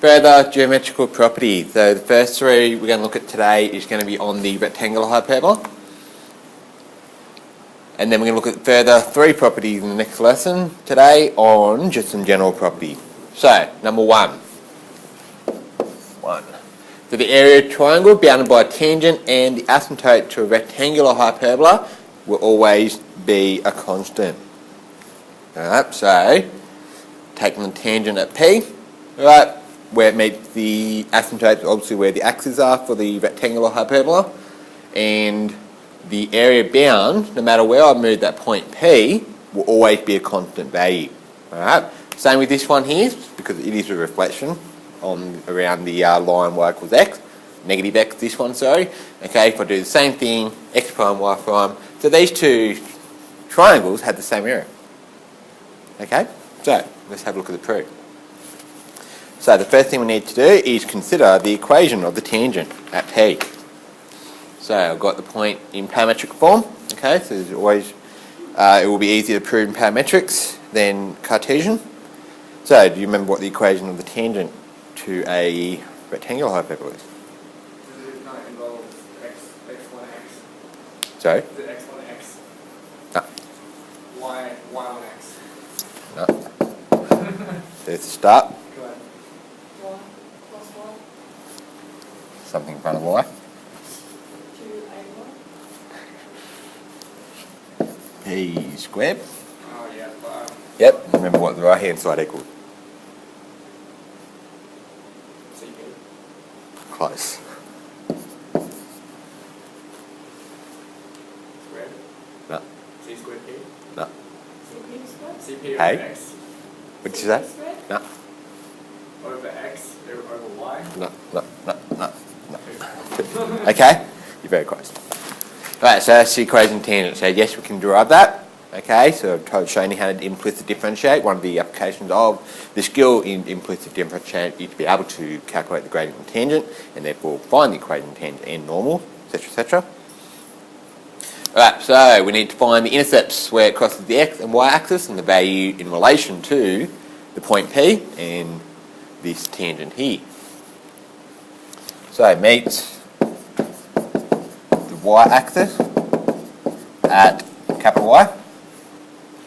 Further geometrical properties. So the first three we're going to look at today is going to be on the rectangular hyperbola. And then we're going to look at further three properties in the next lesson today on just some general properties. So, number one. So the area of a triangle bounded by a tangent and the asymptote to a rectangular hyperbola will always be a constant. Alright, so taking the tangent at P, right, where it meets the asymptote, obviously where the axes are for the rectangular hyperbola, and the area bound, no matter where I move that point P, will always be a constant value. Alright, same with this one here, because it is a reflection on around the line y equals x, negative x this one, sorry. Okay, if I do the same thing, x prime, y prime, so these two triangles have the same area. Okay, so let's have a look at the proof. So the first thing we need to do is consider the equation of the tangent at P. So I've got the point in parametric form. Okay, so there's always, it will be easier to prove in parametrics than Cartesian. So do you remember what the equation of the tangent to a rectangular hyperbola is? Does it not involve x1, x? Sorry? Is it x1, x? No. y1, x? No. There's the start. Go ahead. y plus y? Something in front of y. 2a1? P squared. Oh yeah, Yep. Remember what the right hand side equals. CP. Close. Squared? No. C squared P? No. CP over Hey? x? What did you say? No. Over x over y? No. Okay? You're very close. Alright, so that's the equation tangent. So yes, we can derive that. Okay, so I've shown you how to implicit differentiate. One of the applications of the skill in implicit differentiate is to be able to calculate the gradient and tangent and therefore find the equation tangent and normal, etc., etc. Alright, so we need to find the intercepts where it crosses the x and y axis and the value in relation to the point P and this tangent here. So it meets the y axis at capital Y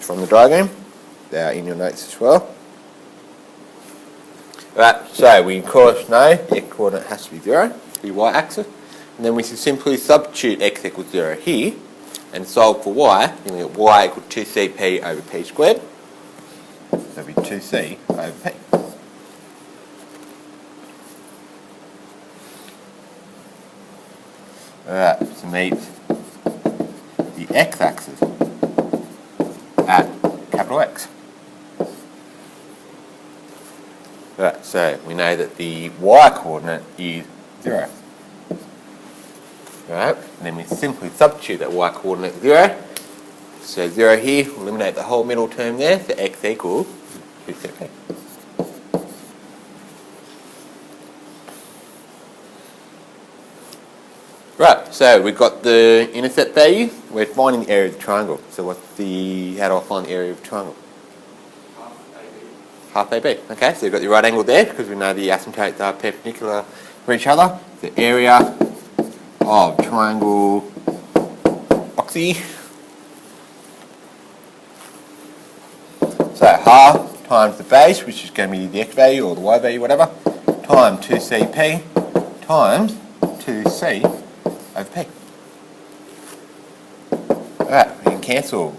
from the diagram. They're in your notes as well. Alright, so we of course know the x coordinate has to be 0, the y axis, and then we can simply substitute x equals 0 here and solve for y, then we get y equals 2cp over p squared. So it'll be 2c over p. Alright, to meet the x-axis at capital X. Alright, so we know that the y-coordinate is 0. Alright, and then we simply substitute that y-coordinate 0. So 0 here, we'll eliminate the whole middle term there, so x equals 2cp. Right, so we've got the intercept value. We're finding the area of the triangle. So how do I find the area of the triangle? Half AB. Okay, so you've got the right angle there because we know the asymptotes are perpendicular for each other. The area of triangle oxy. So half times the base, which is going to be the x value or the y value, whatever, times 2cp times 2c over P. Alright, we can cancel.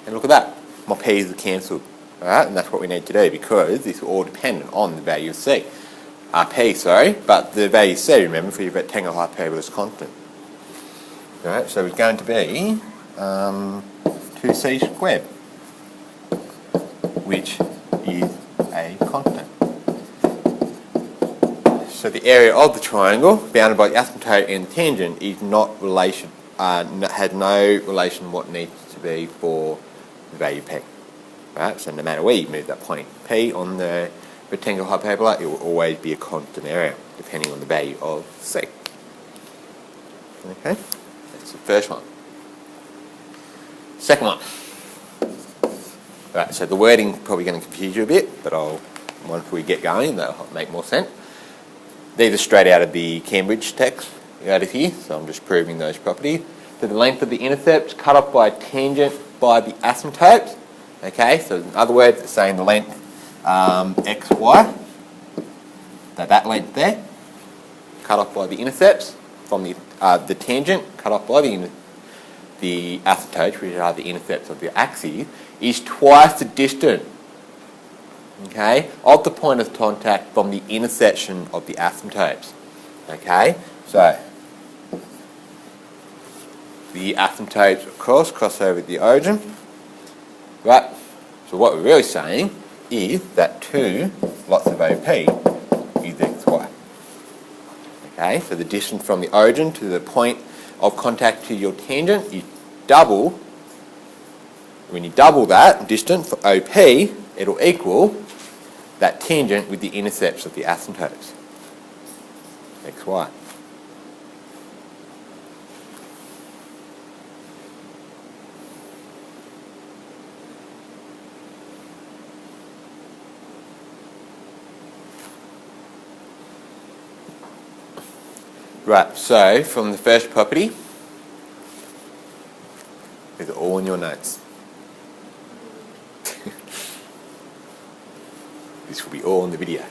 And look at that. My P's are cancelled. Alright, and that's what we need to do because this is all dependent on the value of C. P, sorry, but the value of C, remember, for your rectangular hyperbola is constant. Alright, so it's going to be 2c squared, which is a constant. So the area of the triangle bounded by the asymptote and the tangent is not relation, had no relation what needs to be for the value P. Right? So no matter where you move that point P on the rectangular hyperbola, it will always be a constant area depending on the value of C. Okay, that's the first one. Second one. Right, so the wording is probably going to confuse you a bit, but I'll once we get going, that'll make more sense. These are straight out of the Cambridge text out of here, so I'm just proving those properties. So the length of the intercepts cut off by a tangent by the asymptotes. Okay, so in other words, it's saying the length x, y, that length there, cut off by the intercepts from the tangent, cut off by the asymptotes, which are the intercepts of the axes, is twice the distance, okay, of the point of contact from the intersection of the asymptotes. Okay, so the asymptotes, of course, cross over the origin. Right, so what we're really saying is that 2 lots of OP is xy. Okay, so the distance from the origin to the point of contact to your tangent is double. When you double that distance for OP, it'll equal that tangent with the intercepts of the asymptotes, xy. Right, so from the first property, these are all in your notes. This will be all in the video.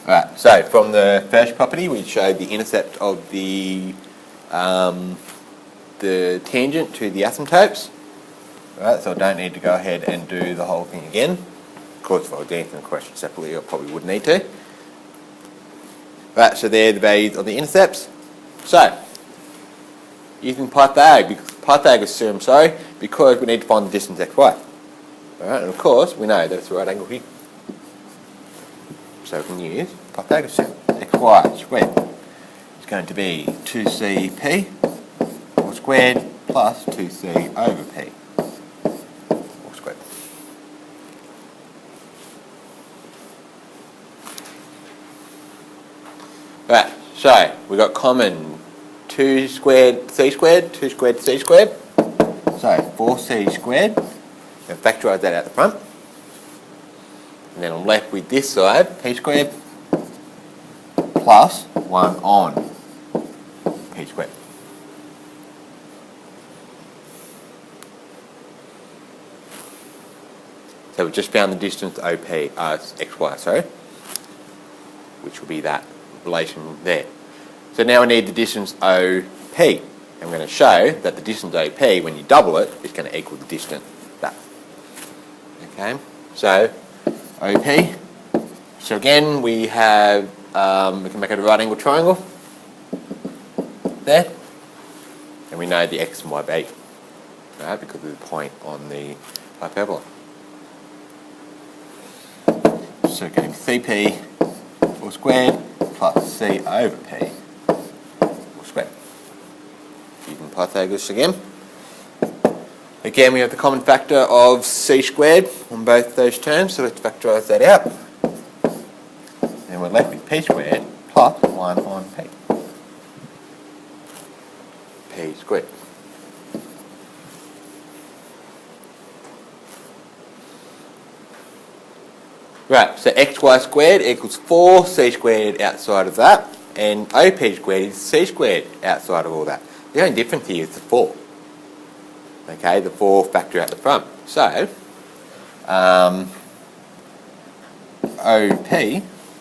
Alright, so from the first property, we showed the intercept of the tangent to the asymptotes. Alright, so I don't need to go ahead and do the whole thing again. Of course, if I was answering the question separately, I probably would need to. Right, so they're the values of the intercepts. So, using Pythagoras theorem, because we need to find the distance xy. Alright, and of course, we know that it's a right angle here. So we can use Pythagoras theorem. xy squared is going to be 2cp all squared plus 2c over p all squared. Right, so we got common 2 squared c squared, 2 squared c squared. So 4c squared, and factorise that out the front. And then I'm left with this side, p squared plus 1 on p squared. So we've just found the distance OP, xy, sorry, which will be that relation there. So now we need the distance OP. And we're going to show that the distance OP, when you double it, is going to equal the distance that. Okay, so OP. So again, we have, we can make it a right angle triangle there. And we know the x and y be, right, because of the point on the hyperbola. So going to CP all squared plus c over p all squared. Using Pythagoras again. Again, we have the common factor of c squared on both those terms, so let's factorise that out. And we're left with p squared plus 1 on p. P squared. Right, so xy squared equals 4c squared outside of that, and OP squared is c squared outside of all that. The only difference here is the 4. Okay, the 4 factor out the front. So, OP,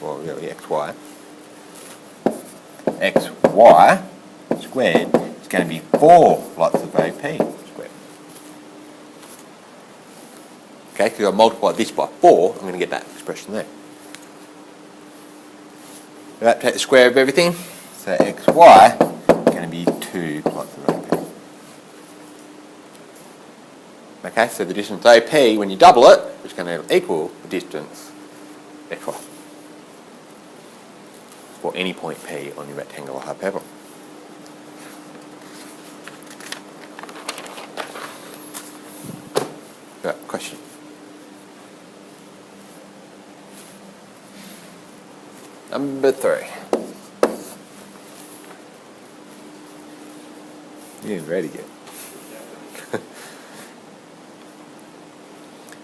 well really xy squared is going to be 4 lots of OP squared. Okay, because I multiply this by 4, I'm going to get that expression there. Right, take the square of everything. So xy is going to be 2 lots of OP. Okay, so the distance OP, when you double it, is going to equal the distance xy for any point P on your rectangular hyperbola. Right, question. Number 3. You ain't ready yet.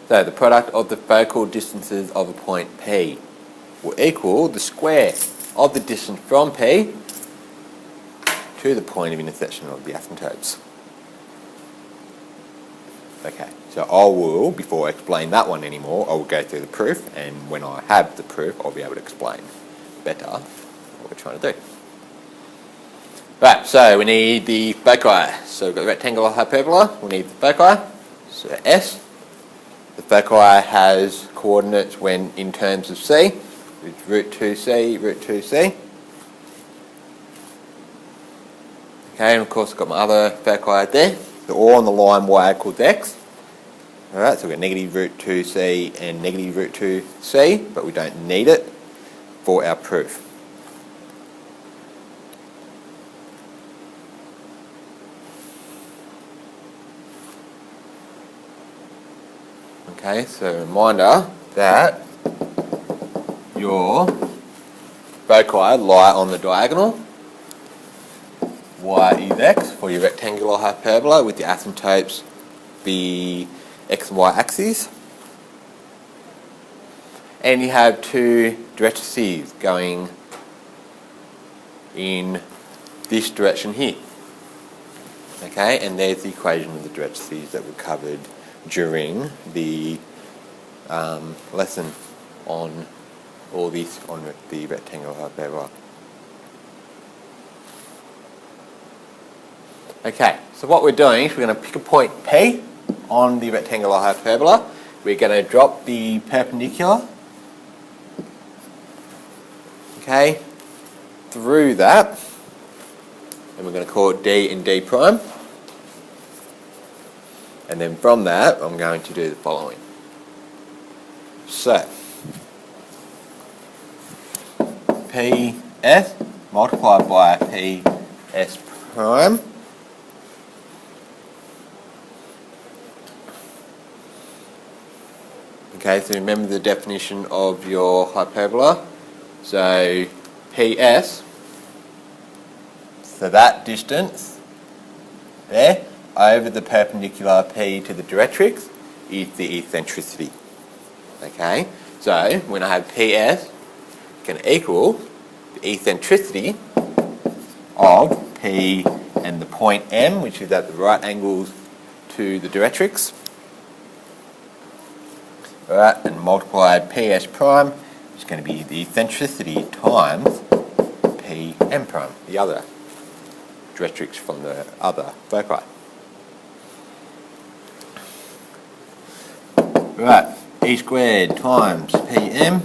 So the product of the focal distances of a point P will equal the square of the distance from P to the point of intersection of the asymptotes. Okay, so I will, before I explain that one anymore, I will go through the proof, and when I have the proof, I'll be able to explain better what we're trying to do. Right, so we need the foci. So we've got the rectangular hyperbola, we need the foci, so S. The foci has coordinates when in terms of C, it's root 2C, root 2C. Okay, and of course I've got my other foci there. They're all on the line y equals x. Alright, so we've got negative root 2c and negative root 2c, but we don't need it for our proof. Okay, so a reminder that your foci lie on the diagonal. Y is x for your rectangular hyperbola with the asymptotes the x and y axes. And you have two directrices going in this direction here. Okay, and there's the equation of the directrices that were covered during the lesson on all this on the rectangular hyperbola. Okay, so what we're doing is we're going to pick a point P on the rectangular hyperbola. We're going to drop the perpendicular, okay, through that, and we're going to call it D and D prime. And then from that, I'm going to do the following. So, PS multiplied by PS prime Okay, so remember the definition of your hyperbola. So PS, so that distance there over the perpendicular P to the directrix is the eccentricity. Okay, so when I have PS can equal the eccentricity of P and the point M, which is at the right angles to the directrix. Alright, and multiplied PS prime is going to be the eccentricity times PM prime, the other directrix from the other foci. Right, E squared times PM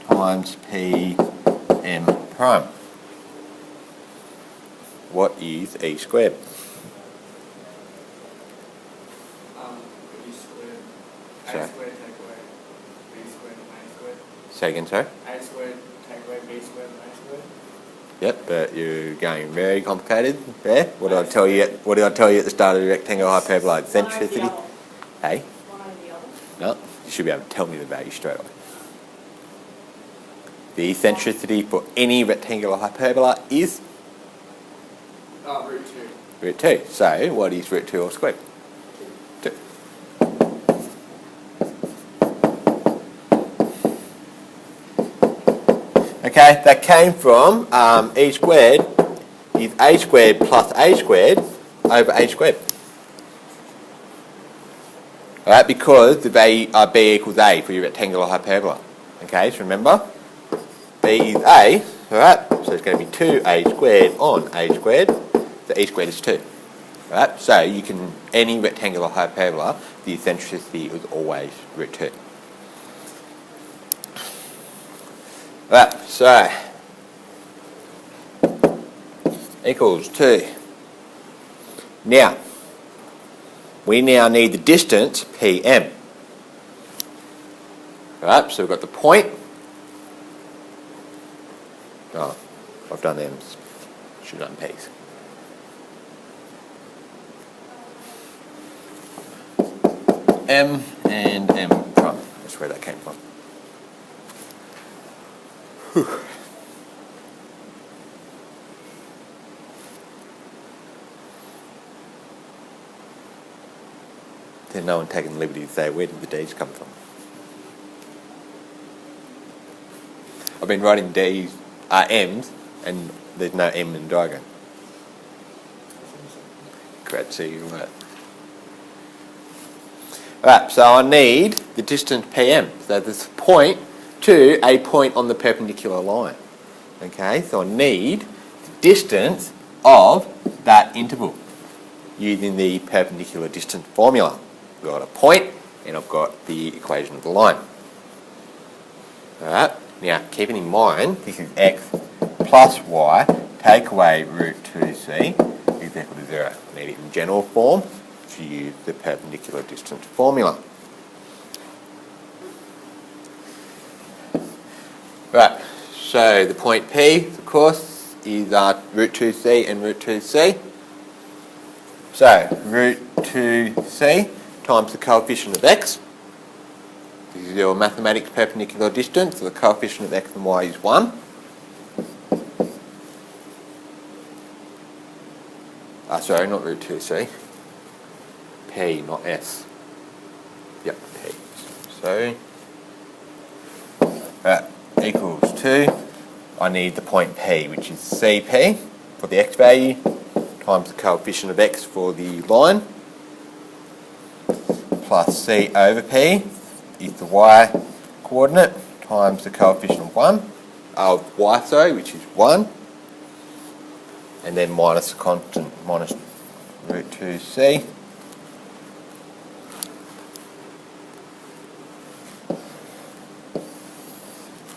times PM prime. What is E squared? E squared. Sorry. A squared take away B squared and A squared. Say again, sorry? A squared take away B squared and A squared. Yep, but you're going very complicated there. What did I tell you? What did I tell you at the start of the rectangle hyperbola? Eccentricity. Hey? One over the other. No, you should be able to tell me the value straight away. The eccentricity for any rectangular hyperbola is Root 2. root 2. So, what is root 2 all squared? 2. Okay, that came from E squared is A squared plus A squared over A squared. Alright, because the value B equals A for your rectangular hyperbola. Okay, so remember, B is A, alright, so it's going to be 2A squared on A squared, so E squared is 2. Alright, so you can, any rectangular hyperbola, the eccentricity is always root 2. Alright, so, equals 2. Now, we now need the distance PM. Alright, so we've got the point. Oh, I've done M's. Should have done P's. M and M prime. That's where that came from. Whew. Then no one taking the liberty to say where did the D's come from. I've been writing D's, M's, and there's no M in the diagram. Great, so you're right. Alright, so I need the distance PM. So there's a point to a point on the perpendicular line. Okay, so I need the distance of that interval using the perpendicular distance formula. I've got a point and I've got the equation of the line. Alright, now keeping in mind this is x plus y, take away root 2c is equal to 0. I need it in general form to use the perpendicular distance formula. Right, so the point P, of course, is root 2c and root 2c. So, root 2c times the coefficient of x. This is your mathematics perpendicular distance, so the coefficient of x and y is 1. Sorry, not root 2c. P, not s. Yep, P. So, equals 2. I need the point P, which is CP for the x value, times the coefficient of x for the line, plus C over P is the y coordinate, times the coefficient of y, which is 1, and then minus the constant, minus root 2c.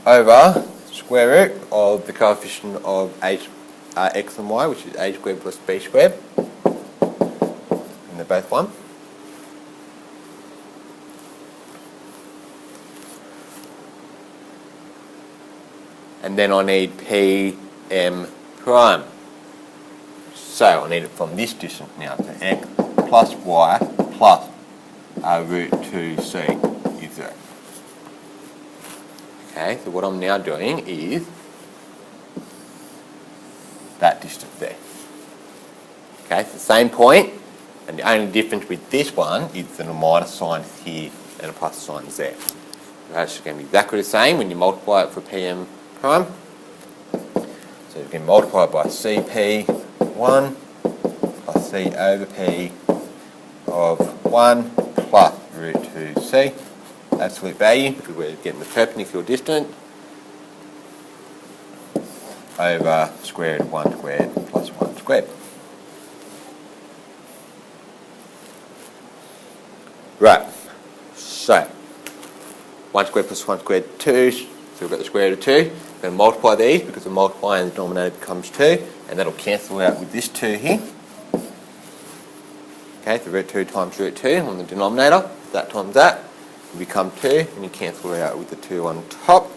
Over square root of the coefficient of x and y, which is a squared plus b squared, and they're both 1. And then I need PM prime. So I need it from this distance now, so x plus y plus root 2c is 0. Okay, so what I'm now doing is that distance there. Okay, it's the same point, and the only difference with this one is that a minus sign is here and a plus sign is there. That's going to be exactly the same when you multiply it for PM prime. So you can multiply it by CP1 plus C over P of 1 plus root 2C. Absolute value, because we're getting the perpendicular distance, over square root of 1 squared plus 1 squared. Right, so 1 squared plus 1 squared, 2, so we've got the square root of 2. We're going to multiply these because the multiplying the denominator becomes 2, and that'll cancel out with this 2 here. Okay, so root 2 times root 2 on the denominator, that times that. Will become 2, and you cancel it out with the 2 on top.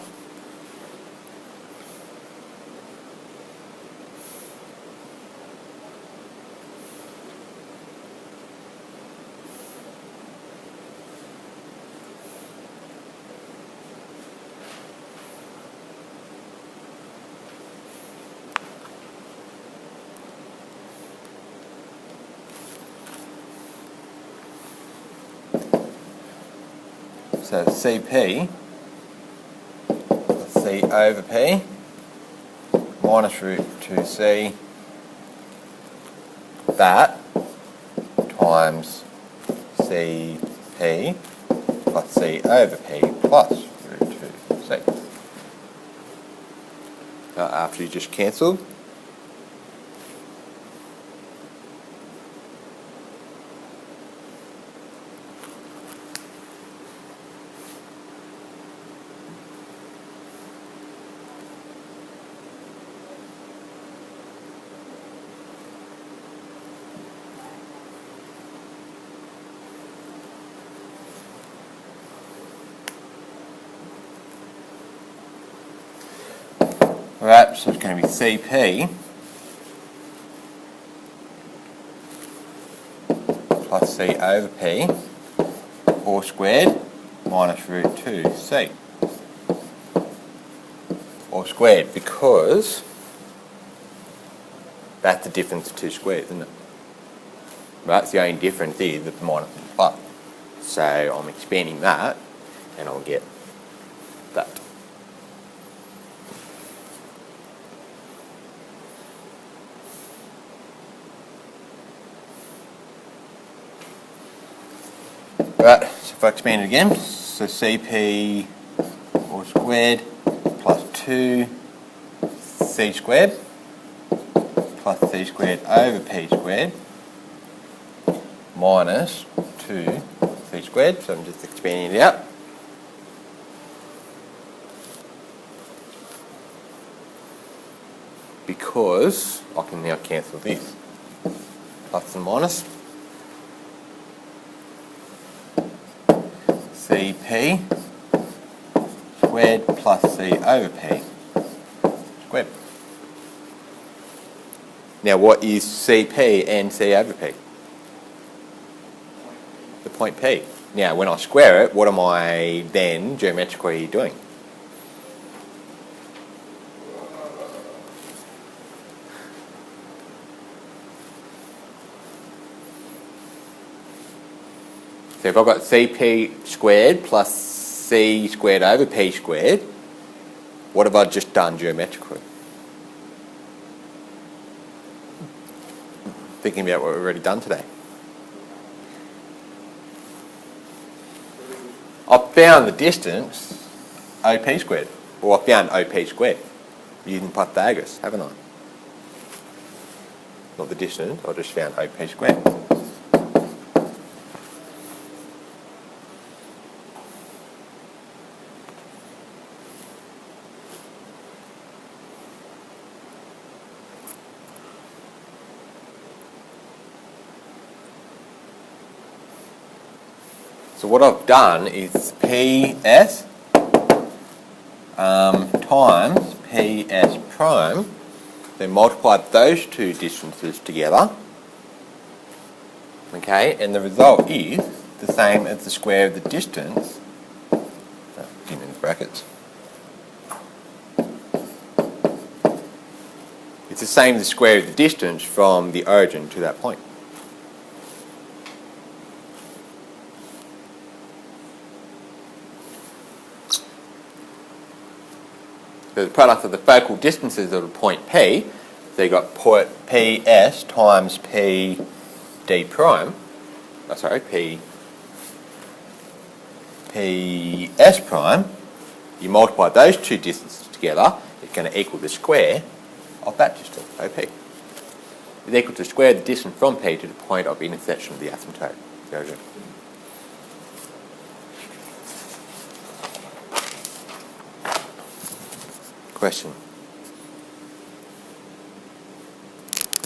So CP plus C over P minus root 2C, that times CP plus C over P plus root 2C. After you just cancelled. Alright, so it's going to be CP plus C over P all squared minus root 2C. All squared because that's the difference of 2 squares, isn't it? Right, so the only difference is the minus and the plus. So I'm expanding that, and I'll get that. Right, so if I expand it again, so CP all squared plus 2c squared plus c squared over p squared minus 2c squared, so I'm just expanding it out. Because I can now cancel this. Plus and minus. CP squared plus C over P squared. Now what is CP and C over P? The point P. Now when I square it, what am I then geometrically doing? So if I've got CP squared plus C squared over P squared, what have I just done geometrically? Thinking about what we've already done today. I've found the distance, OP squared, or I found OP squared using Pythagoras, haven't I? Not the distance, I just found OP squared. So what I've done is PS times PS prime, then multiplied those two distances together, okay, and the result is the same as the square of the distance, in brackets, it's the same as the square of the distance from the origin to that point. So the product of the focal distances of the point P, so you've got point PS times PD prime, PS prime, you multiply those two distances together, it's going to equal the square of that distance, OP. It's equal to the square of the distance from P to the point of intersection of the asymptote. Question.